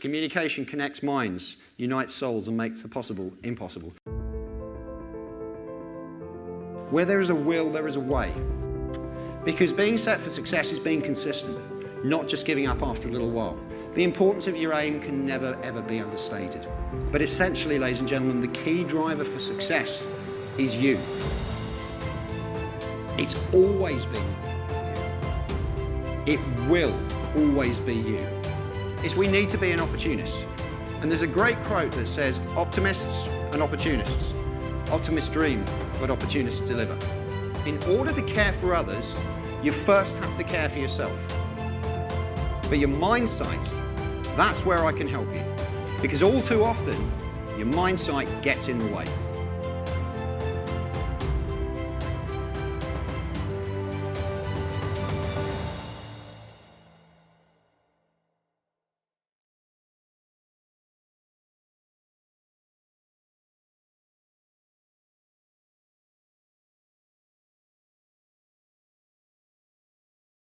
Communication connects minds, unites souls, and makes the possible impossible. Where there is a will, there is a way. Because being set for success is being consistent, not just giving up after a little while. The importance of your aim can never, ever be understated. But essentially, ladies and gentlemen, the key driver for success is you. It's always been you. It will always be you. It's we need to be an opportunist. And there's a great quote that says, optimists and opportunists. Optimists dream, but opportunists deliver. In order to care for others, you first have to care for yourself. But your mindset, that's where I can help you. Because all too often, your mindset gets in the way.